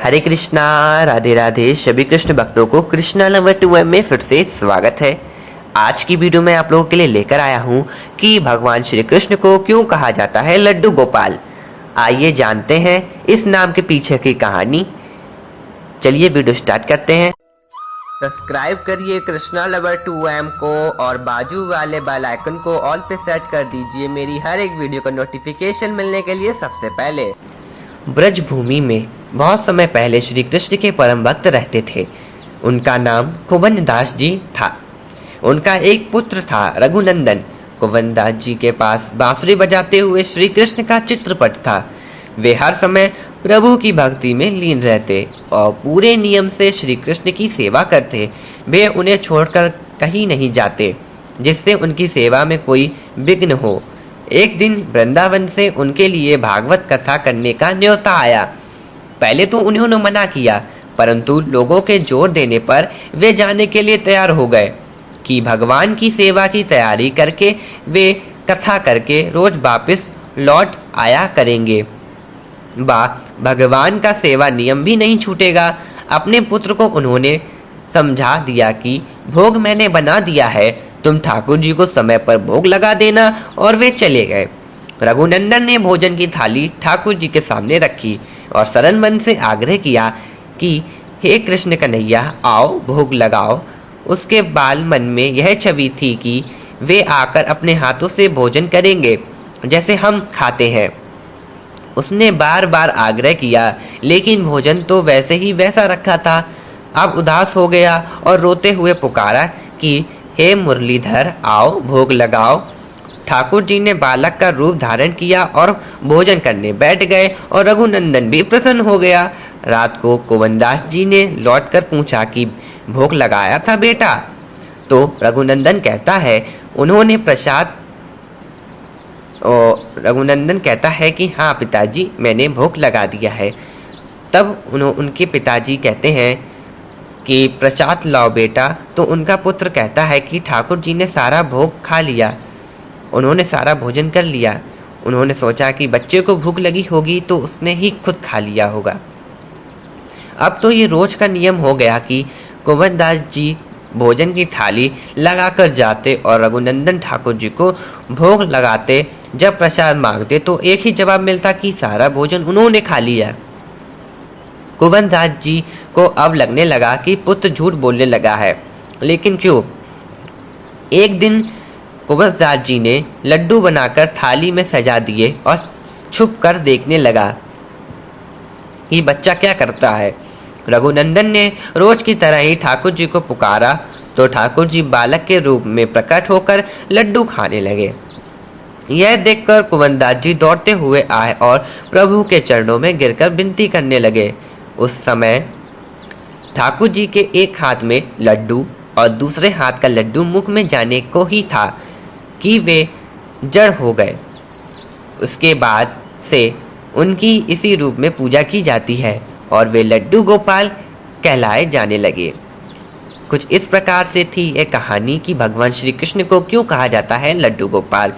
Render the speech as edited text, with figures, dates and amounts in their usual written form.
हरे कृष्णा, राधे राधे। सभी कृष्ण भक्तों को कृष्णा नंबर 2M में फिर से स्वागत है। आज की वीडियो में आप लोगों के लिए लेकर आया हूँ कि भगवान श्री कृष्ण को क्यों कहा जाता है लड्डू गोपाल। आइए जानते हैं इस नाम के पीछे की कहानी। चलिए वीडियो स्टार्ट करते हैं। सब्सक्राइब करिए कृष्णा नंबर 2M को और बाजू वाले बेल आइकन को ऑल पे सेट कर दीजिए मेरी हर एक वीडियो का नोटिफिकेशन मिलने के लिए सबसे पहले। ब्रज भूमि में बहुत समय पहले श्री कृष्ण के परम भक्त रहते थे। उनका नाम कुंवन दास जी था। उनका एक पुत्र था रघुनंदन। कुंवन दास जी के पास बांसुरी बजाते हुए श्री कृष्ण का चित्रपट था। वे हर समय प्रभु की भक्ति में लीन रहते और पूरे नियम से श्री कृष्ण की सेवा करते। वे उन्हें छोड़कर कहीं नहीं जाते जिससे उनकी सेवा में कोई विघ्न हो। एक दिन वृंदावन से उनके लिए भागवत कथा करने का न्योता आया। पहले तो उन्होंने मना किया, परंतु लोगों के जोर देने पर वे जाने के लिए तैयार हो गए कि भगवान की सेवा की तैयारी करके वे कथा करके रोज वापस लौट आया करेंगे। भगवान का सेवा नियम भी नहीं छूटेगा। अपने पुत्र को उन्होंने समझा दिया कि भोग मैंने बना दिया है, तुम ठाकुर जी को समय पर भोग लगा देना, और वे चले गए। रघुनंदन ने भोजन की थाली ठाकुर जी के सामने रखी और सरल मन से आग्रह किया कि हे कृष्ण कन्हैया, आओ भोग लगाओ। उसके बाल मन में यह छवि थी कि वे आकर अपने हाथों से भोजन करेंगे जैसे हम खाते हैं। उसने बार बार आग्रह किया, लेकिन भोजन तो वैसे ही वैसा रखा था। अब उदास हो गया और रोते हुए पुकारा कि हे मुरलीधर, आओ भोग लगाओ। ठाकुर जी ने बालक का रूप धारण किया और भोजन करने बैठ गए और रघुनंदन भी प्रसन्न हो गया। रात को कुंवनदास जी ने लौटकर पूछा कि भोग लगाया था बेटा? तो रघुनंदन कहता है उन्होंने प्रसाद और रघुनंदन कहता है कि हाँ पिताजी, मैंने भोग लगा दिया है। तब उनके पिताजी कहते हैं कि प्रसाद लाओ बेटा। तो उनका पुत्र कहता है कि ठाकुर जी ने सारा भोग खा लिया, उन्होंने सारा भोजन कर लिया। उन्होंने सोचा कि बच्चे को भूख लगी होगी तो उसने ही खुद खा लिया होगा। अब तो ये रोज का नियम हो गया कि कुंवन दास जी भोजन की थाली लगाकर जाते और रघुनंदन ठाकुर जी को भोग लगाते। जब प्रसाद मांगते तो एक ही जवाब मिलता कि सारा भोजन उन्होंने खा लिया। कुंवन दास जी को अब लगने लगा कि पुत्र झूठ बोलने लगा है, लेकिन क्यों? एक दिन कुंवन दास जी ने लड्डू बनाकर थाली में सजा दिए और छुप कर देखने लगा कि बच्चा क्या करता है। रघुनंदन ने रोज की तरह ही ठाकुर जी को पुकारा तो ठाकुर जी बालक के रूप में प्रकट होकर लड्डू खाने लगे। यह देखकर कुंवन दास जी दौड़ते हुए आए और प्रभु के चरणों में गिरकर विनती करने लगे। उस समय ठाकुर जी के एक हाथ में लड्डू और दूसरे हाथ का लड्डू मुख में जाने को ही था कि वे जड़ हो गए। उसके बाद से उनकी इसी रूप में पूजा की जाती है और वे लड्डू गोपाल कहलाए जाने लगे। कुछ इस प्रकार से थी यह कहानी कि भगवान श्री कृष्ण को क्यों कहा जाता है लड्डू गोपाल।